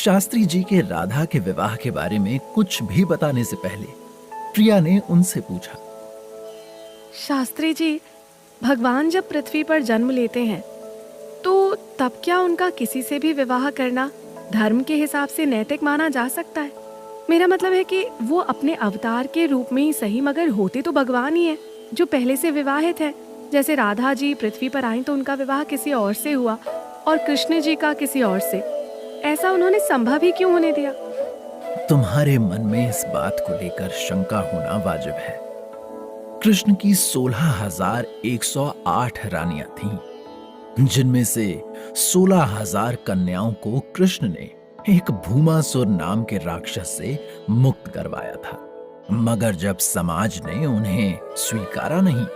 शास्त्री जी के राधा के विवाह के बारे में कुछ भी बताने से पहले प्रिया ने उनसे पूछा। शास्त्री जी, भगवान जब पृथ्वी पर जन्म लेते हैं तो तब क्या उनका किसी से भी विवाह करना धर्म के हिसाब से नैतिक माना जा सकता है? मेरा मतलब है कि वो अपने अवतार के रूप में ही सही, मगर होते तो भगवान ही है जो पहले से विवाहित है। जैसे राधा जी पृथ्वी पर आई तो उनका विवाह किसी और से हुआ और कृष्ण जी का किसी और से। ऐसा उन्होंने संभव ही क्यों होने दिया? तुम्हारे मन में इस बात को लेकर शंका होना वाजिब है। कृष्ण की 16,108 रानियां थीं, जिनमें से 16,000 कन्याओं को कृष्ण ने एक भूमासुर नाम के राक्षस से मुक्त करवाया था। मगर जब समाज ने उन्हें स्वीकारा नहीं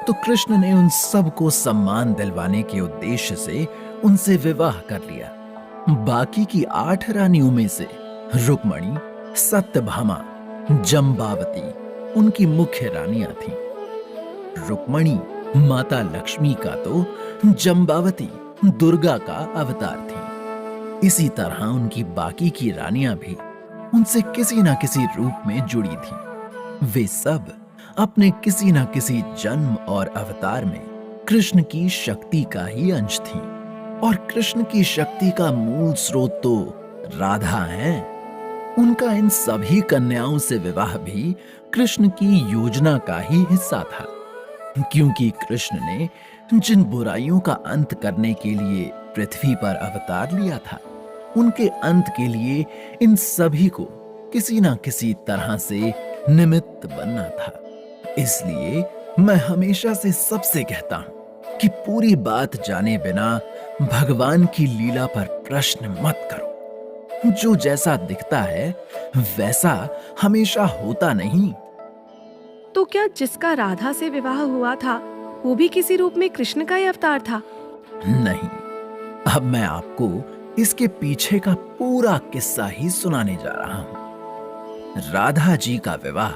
तो कृष्ण ने उन सबको सम्मान दिलवाने के उद्देश्य से उनसे विवाह कर लिया। बाकी की 8 रानियों में से रुक्मणी, सत्यभामा, जम्बावती उनकी मुख्य रानियां थीं। रुक्मणी माता लक्ष्मी का तो जम्बावती दुर्गा का अवतार थी। इसी तरह उनकी बाकी की रानियां भी उनसे किसी न किसी रूप में जुड़ी थीं। वे सब अपने किसी न किसी जन्म और अवतार में कृष्ण की शक्ति का ही अंश थीं। और कृष्ण की शक्ति का मूल स्रोत तो राधा है। उनका इन सभी कन्याओं से विवाह भी कृष्ण की योजना का ही हिस्सा था, क्योंकि कृष्ण ने जिन बुराइयों का अंत करने के लिए पृथ्वी पर अवतार लिया था, उनके अंत के लिए इन सभी को किसी न किसी तरह से निमित्त बनना था। इसलिए मैं हमेशा से सबसे कहता हूं कि पूरी बात जाने बिना भगवान की लीला पर प्रश्न मत करो। जो जैसा दिखता है वैसा हमेशा होता नहीं। तो क्या जिसका राधा से विवाह हुआ था वो भी किसी रूप में कृष्ण का ही अवतार था? नहीं, अब मैं आपको इसके पीछे का पूरा किस्सा ही सुनाने जा रहा हूं। राधा जी का विवाह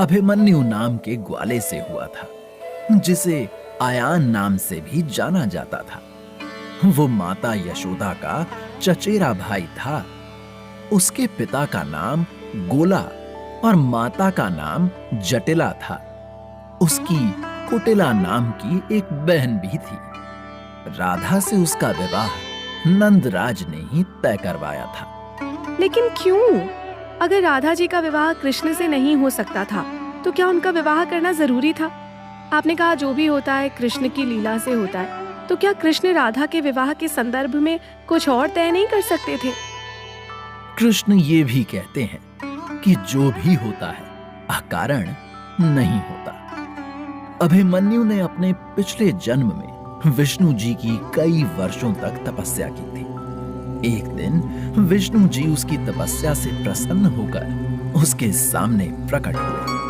अभिमन्यु नाम के ग्वाले से हुआ था, जिसे आयान नाम से भी जाना जाता था। वो माता यशोदा का चचेरा भाई था। उसके पिता का नाम गोला और माता का नाम जटिला था। उसकी कुटिला नाम की एक बहन भी थी। राधा से उसका विवाह नंदराज ने ही तय करवाया था। लेकिन क्यों? अगर राधा जी का विवाह कृष्ण से नहीं हो सकता था तो क्या उनका विवाह करना जरूरी था? आपने कहा जो भी होता है कृष्ण की लीला से होता है, तो क्या कृष्ण राधा के विवाह के संदर्भ में कुछ और तय नहीं कर सकते थे? कृष्ण ये भी कहते हैं कि जो भी होता है अकारण नहीं होता। अभिमन्यु ने अपने पिछले जन्म में विष्णु जी की कई वर्षों तक तपस्या की थी। एक दिन विष्णु जी उसकी तपस्या से प्रसन्न होकर उसके सामने प्रकट हुए।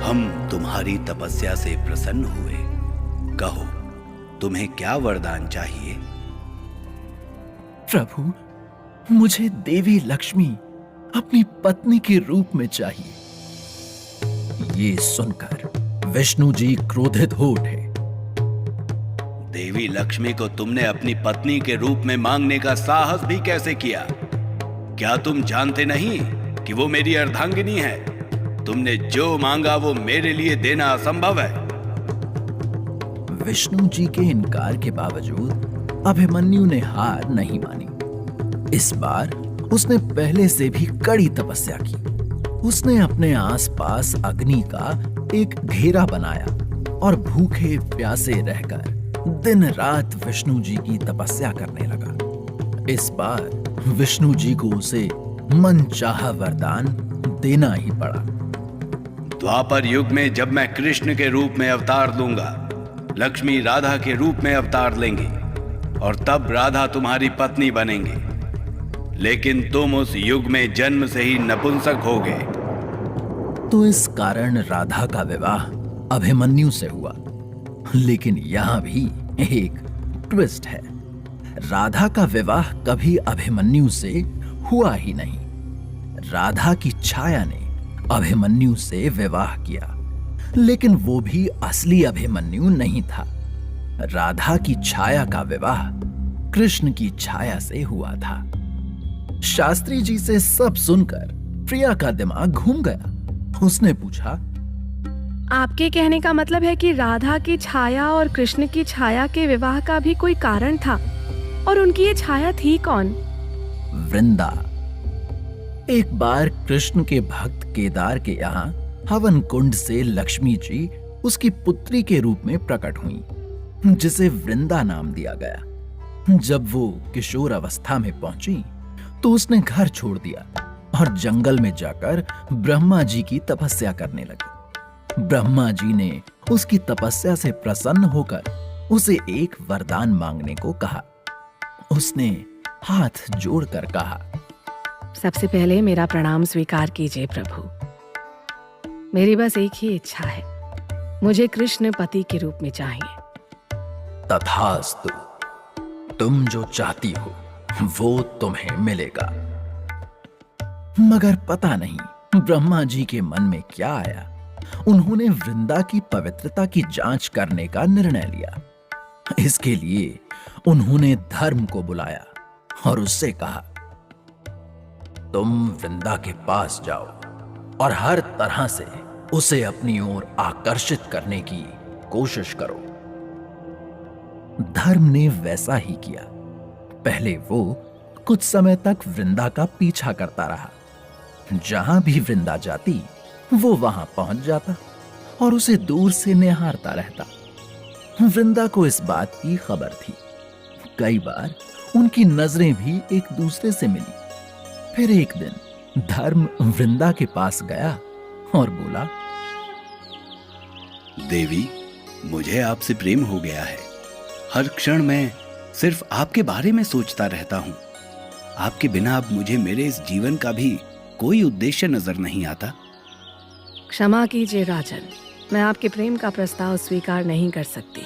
हम तुम्हारी तपस्या से प्रसन्न हुए। कहो, तुम्हें क्या वरदान चाहिए? प्रभु, मुझे देवी लक्ष्मी अपनी पत्नी के रूप में चाहिए। ये सुनकर विष्णु जी क्रोधित हो उठे। देवी लक्ष्मी को तुमने अपनी पत्नी के रूप में मांगने का साहस भी कैसे किया? क्या तुम जानते नहीं कि वो मेरी अर्धांगिनी है? तुमने जो मांगा वो मेरे लिए देना असंभव है। विष्णु जी के इनकार के बावजूद अभिमन्यु ने हार नहीं मानी। इस बार उसने पहले से भी कड़ी तपस्या की। उसने अपने आसपास अग्नि का एक घेरा बनाया और भूखे प्यासे रहकर दिन रात विष्णु जी की तपस्या करने लगा। इस बार विष्णु जी को उसे मनचाहा वरदान देना ही पड़ा। द्वापर युग में जब मैं कृष्ण के रूप में अवतार लूंगा, लक्ष्मी राधा के रूप में अवतार लेंगी और तब राधा तुम्हारी पत्नी बनेंगी। लेकिन तुम उस युग में जन्म से ही नपुंसक हो गए। तो इस कारण राधा का विवाह अभिमन्यु से हुआ। लेकिन यहां भी एक ट्विस्ट है। राधा का विवाह कभी अभिमन्यु से हुआ ही नहीं। राधा की छाया ने अभिमन्यु से विवाह किया, लेकिन वो भी असली अभिमन्यु नहीं था। राधा की छाया का विवाह कृष्ण की छाया से हुआ था। शास्त्री जी से सब सुनकर प्रिया का दिमाग घूम गया। उसने पूछा, आपके कहने का मतलब है कि राधा की छाया और कृष्ण की छाया के विवाह का भी कोई कारण था, और उनकी ये छाया थी कौन? वृंदा। एक बार कृष्ण के भक्त केदार के यहाँ हवन कुंड से लक्ष्मी जी उसकी पुत्री के रूप में प्रकट हुई, जिसे वृंदा नाम दिया गया। जब वो किशोर अवस्था में पहुंची तो उसने घर छोड़ दिया और जंगल में जाकर ब्रह्मा जी की तपस्या करने लगी। ब्रह्मा जी ने उसकी तपस्या से प्रसन्न होकर उसे एक वरदान मांगने को कहा। उसने हाथ जोड़कर कहा, सबसे पहले मेरा प्रणाम स्वीकार कीजिए प्रभु। मेरी बस एक ही इच्छा है, मुझे कृष्ण पति के रूप में चाहिए। तथास्तु, तुम जो चाहती हो वो तुम्हें मिलेगा। मगर पता नहीं ब्रह्मा जी के मन में क्या आया, उन्होंने वृंदा की पवित्रता की जांच करने का निर्णय लिया। इसके लिए उन्होंने धर्म को बुलाया और उससे कहा, तुम वृंदा के पास जाओ और हर तरह से उसे अपनी ओर आकर्षित करने की कोशिश करो। धर्म ने वैसा ही किया। पहले वो कुछ समय तक वृंदा का पीछा करता रहा। जहां भी वृंदा जाती वो वहां पहुंच जाता और उसे दूर से निहारता रहता। वृंदा को इस बात की खबर थी। कई बार उनकी नजरें भी एक दूसरे से मिली। फिर एक दिन धर्म वृंदा के पास गया और बोला, देवी, मुझे आपसे प्रेम हो गया है। हर क्षण मैं सिर्फ आपके बारे में सोचता रहता हूं। आपके बिना अब मुझे मेरे इस जीवन का भी कोई उद्देश्य नजर नहीं आता। क्षमा कीजिए राजन, मैं आपके प्रेम का प्रस्ताव स्वीकार नहीं कर सकती।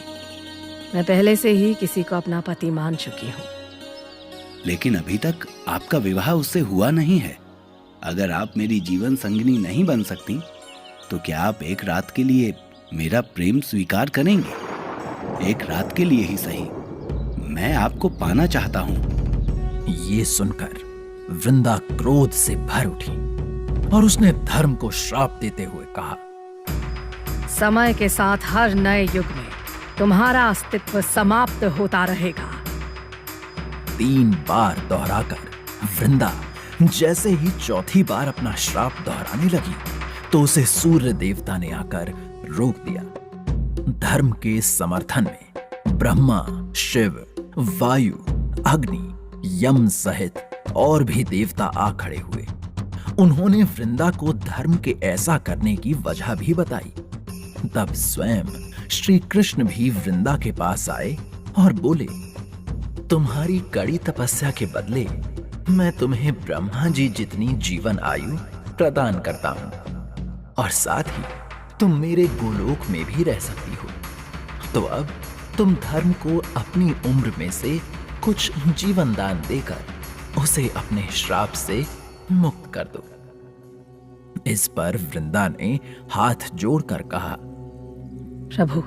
मैं पहले से ही किसी को अपना पति मान चुकी हूँ। लेकिन अभी तक आपका विवाह उससे हुआ नहीं है। अगर आप मेरी जीवन संगिनी नहीं बन सकती तो क्या आप एक रात के लिए मेरा प्रेम स्वीकार करेंगे? एक रात के लिए ही सही, मैं आपको पाना चाहता हूं। ये सुनकर वृंदा क्रोध से भर उठी और उसने धर्म को श्राप देते हुए कहा, समय के साथ हर नए युग में तुम्हारा अस्तित्व समाप्त होता रहेगा। 3 बार दोहराकर वृंदा जैसे ही चौथी बार अपना श्राप दोहराने लगी तो उसे सूर्य देवता ने आकर रोक दिया। धर्म के समर्थन में ब्रह्मा, शिव, वायु, अग्नि, यम सहित और भी देवता आ खड़े हुए। उन्होंने वृंदा को धर्म के ऐसा करने की वजह भी बताई। तब स्वयं श्री कृष्ण भी वृंदा के पास आए और बोले, तुम्हारी कड़ी तपस्या के बदले मैं तुम्हें ब्रह्मा जी जितनी जीवन आयु प्रदान करता हूं और साथ ही तुम मेरे गोलोक में भी रह सकती हो। तो अब तुम धर्म को अपनी उम्र में से कुछ जीवन दान देकर उसे अपने श्राप से मुक्त कर दो। इस पर वृंदा ने हाथ जोड़कर कहा, प्रभु,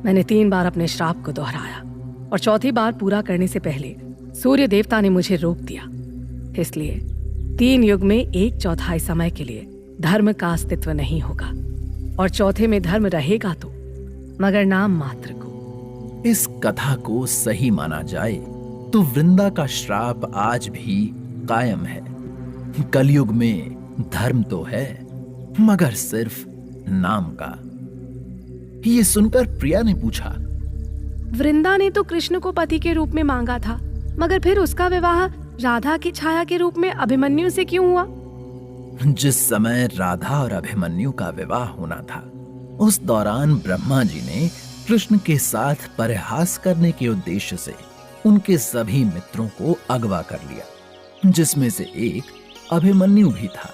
मैंने 3 बार अपने श्राप को दोहराया और चौथी बार पूरा करने से पहले सूर्य देवता ने मुझे रोक दिया। इसलिए 3 युग में 1/4 समय के लिए धर्म का अस्तित्व नहीं होगा और चौथे में धर्म रहेगा तो मगर नाम मात्र को। इस कथा को सही माना जाए तो वृंदा का श्राप आज भी कायम है। कलयुग में धर्म तो है मगर सिर्फ नाम का। ये सुनकर प्रिया ने पूछा, वृंदा ने तो कृष्ण को पति के रूप में मांगा था, मगर फिर उसका विवाह राधा की छाया के रूप में अभिमन्यु से क्यों हुआ? जिस समय राधा और अभिमन्यु का विवाह होना था उस दौरान ब्रह्मा जी ने कृष्ण के साथ परिहास करने के उद्देश्य से उनके सभी मित्रों को अगवा कर लिया, जिसमें से एक अभिमन्यु भी था।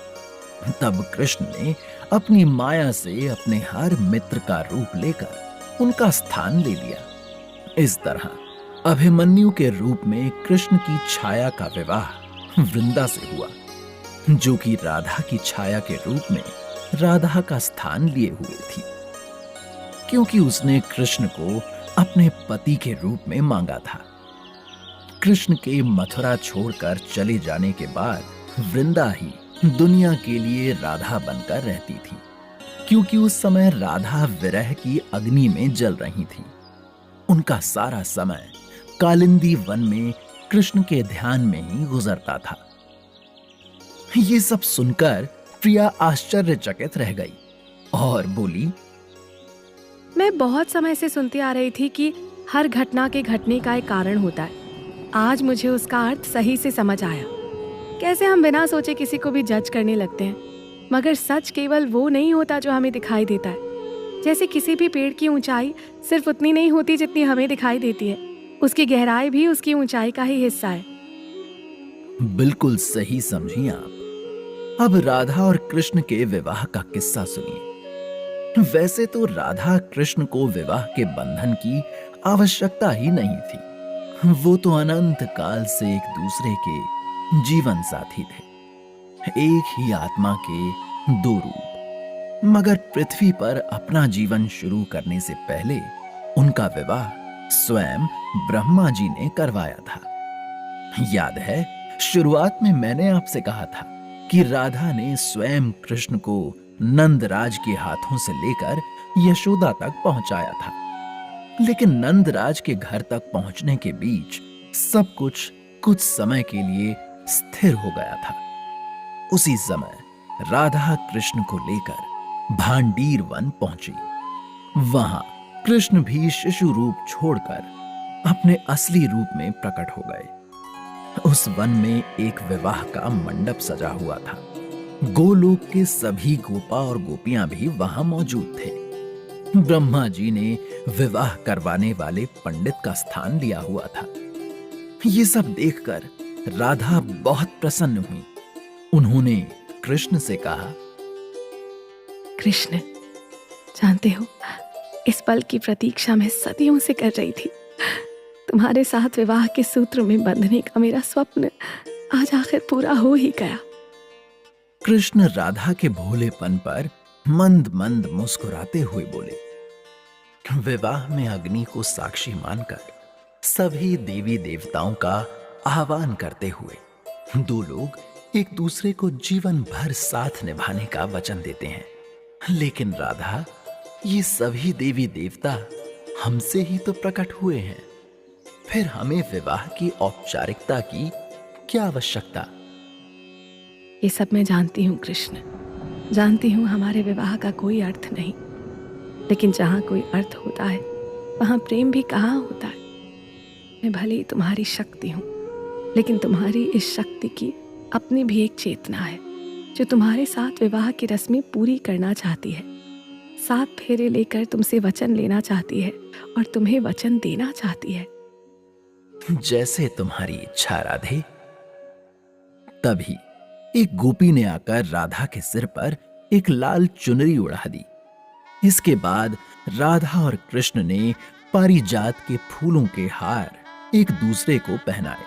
तब कृष्ण ने अपनी माया से अपने हर मित्र का रूप लेकर उनका स्थान ले लिया। इस तरह अभिमन्यु के रूप में कृष्ण की छाया का विवाह वृंदा से हुआ, जो कि राधा की छाया के रूप में राधा का स्थान लिए हुए थी, क्योंकि उसने कृष्ण को अपने पति के रूप में मांगा था। कृष्ण के मथुरा छोड़कर चले जाने के बाद वृंदा ही दुनिया के लिए राधा बनकर रहती थी, क्योंकि उस समय राधा विरह की अग्नि में जल रही थी। उनका सारा समय कालिंदी वन में कृष्ण के ध्यान में ही गुजरता था। ये सब सुनकर प्रिया आश्चर्यचकित रह गई और बोली, मैं बहुत समय से सुनती आ रही थी कि हर घटना के घटने का एक कारण होता है। आज मुझे उसका अर्थ सही से समझ आया। कैसे हम बिना सोचे किसी को भी जज करने लगते हैं, मगर सच केवल वो नहीं होता जो हमें दिखाई देता है। जैसे किसी भी पेड़ की ऊंचाई सिर्फ उतनी नहीं होती जितनी हमें दिखाई देती है, उसकी गहराई भी उसकी ऊंचाई का ही हिस्सा है। बिल्कुल सही समझी आप। अब राधा और कृष्ण के विवाह का किस्सा सुनिए। वैसे तो राधा कृष्ण को विवाह के बंधन की आवश्यकता ही नहीं थी। वो तो अनंत काल से एक दूसरे के जीवन साथी थे, एक ही आत्मा के दो रूप। मगर पृथ्वी पर अपना जीवन शुरू करने से पहले उनका विवाह स्वयं ब्रह्मा जी ने करवाया था। याद है, शुरुआत में मैंने आपसे कहा था कि राधा ने स्वयं कृष्ण को नंदराज के हाथों से लेकर यशोदा तक पहुंचाया था। लेकिन नंदराज के घर तक पहुंचने के बीच सब कुछ समय के लिए स्थिर हो गया था। उसी समय राधा कृष्ण को लेकर भांडीर वन पहुंची। वहां कृष्ण भी शिशु रूप छोड़कर अपने असली रूप में प्रकट हो गए। उस वन में एक विवाह का मंडप सजा हुआ था। गोलोक के सभी गोपा और गोपियां भी वहां मौजूद थे। ब्रह्मा जी ने विवाह करवाने वाले पंडित का स्थान लिया हुआ था। ये सब देखकर राधा बहुत प्रसन्न हुई। उन्होंने कृष्ण से कहा, कृष्ण, जानते हो, इस पल की प्रतीक्षा मैं सदियों से कर रही थी। तुम्हारे साथ विवाह के सूत्र में बंधने का मेरा स्वप्न आज आखिर पूरा हो ही गया। कृष्ण राधा के भोलेपन पर मंद मंद मुस्कुराते हुए बोले, विवाह में अग्नि को साक्षी मानकर सभी देवी देवताओं का आह्वान करते हुए दो लोग एक दूसरे को जीवन भर साथ निभाने का वचन देते हैं। लेकिन राधा, ये सभी देवी देवता हमसे ही तो प्रकट हुए हैं, फिर हमें विवाह की औपचारिकता की क्या आवश्यकता? ये सब मैं जानती हूँ कृष्ण, जानती हूँ हमारे विवाह का कोई अर्थ नहीं। लेकिन जहाँ कोई अर्थ होता है वहाँ प्रेम भी कहाँ होता है। मैं भले ही तुम्हारी शक्ति हूँ, लेकिन तुम्हारी इस शक्ति की अपनी भी एक चेतना है जो तुम्हारे साथ विवाह की रस्में पूरी करना चाहती है। 7 फेरे लेकर तुमसे वचन लेना चाहती है और तुम्हें वचन देना चाहती है। जैसे तुम्हारी इच्छा राधे। तभी एक गोपी ने आकर राधा के सिर पर एक लाल चुनरी उड़ा दी। इसके बाद राधा और कृष्ण ने पारिजात के फूलों के हार एक दूसरे को पहनाए।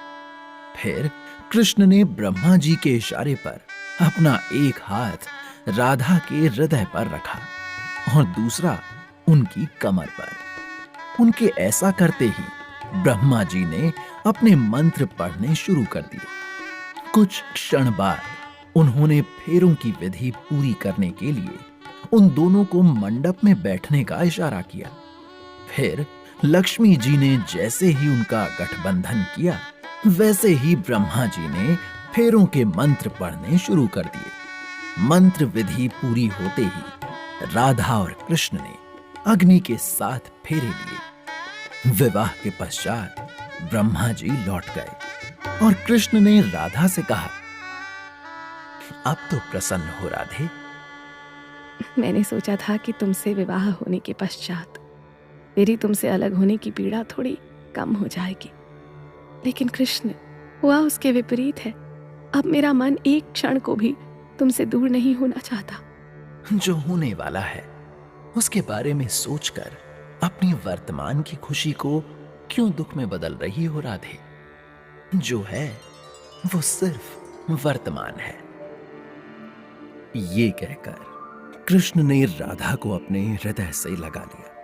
फिर कृष्ण ने ब्रह्मा जी के इशारे पर अपना एक हाथ राधा के हृदय पर रखा और दूसरा उनकी कमर पर। उनके ऐसा करते ही ब्रह्मा जी ने अपने मंत्र पढ़ने शुरू कर दिए। कुछ क्षण बाद उन्होंने फेरों की विधि पूरी करने के लिए उन दोनों को मंडप में बैठने का इशारा किया। फिर लक्ष्मी जी ने जैसे ही उनका गठबंधन किया, वैसे ही ब्रह्मा जी ने फेरों के मंत्र पढ़ने शुरू कर दिए। मंत्र विधि पूरी होते ही राधा और कृष्ण ने अग्नि के 7 फेरे लिए। विवाह के पश्चात ब्रह्मा जी लौट गए और कृष्ण ने राधा से कहा, अब तो प्रसन्न हो राधे। मैंने सोचा था कि तुमसे विवाह होने के पश्चात मेरी तुमसे अलग होने की पीड़ा थोड़ी कम हो जाएगी, लेकिन कृष्ण, हुआ उसके विपरीत है। अब मेरा मन एक क्षण को भी तुमसे दूर नहीं होना चाहता। जो होने वाला है उसके बारे में सोचकर अपनी वर्तमान की खुशी को क्यों दुख में बदल रही हो राधे? जो है वो सिर्फ वर्तमान है। ये कहकर कृष्ण ने राधा को अपने हृदय से लगा लिया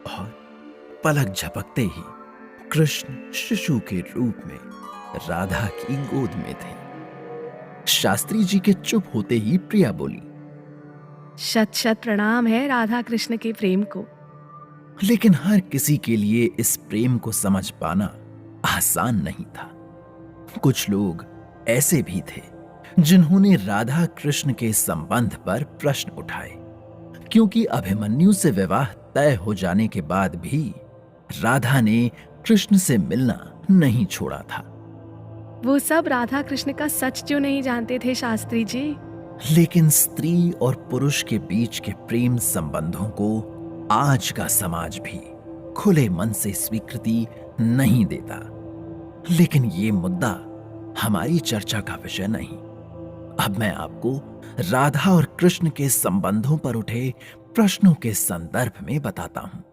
और पलक झपकते ही कृष्ण शिशु के रूप में राधा की गोद में थे। शास्त्री जी के चुप होते ही प्रिया बोली, शत शत प्रणाम है राधा कृष्ण के प्रेम को। लेकिन हर किसी के लिए इस प्रेम को समझ पाना आसान नहीं था। कुछ लोग ऐसे भी थे जिन्होंने राधा कृष्ण के संबंध पर प्रश्न उठाए, क्योंकि अभिमन्यु से विवाह तय हो जाने के बाद भी राधा ने कृष्ण से मिलना नहीं छोड़ा था। वो सब राधा कृष्ण का सच क्यों नहीं जानते थे शास्त्री जी? लेकिन स्त्री और पुरुष के बीच के प्रेम संबंधों को आज का समाज भी खुले मन से स्वीकृति नहीं देता। लेकिन ये मुद्दा हमारी चर्चा का विषय नहीं। अब मैं आपको राधा और कृष्ण के संबंधों पर उठे प्रश्नों के संदर्भ में बताता हूं।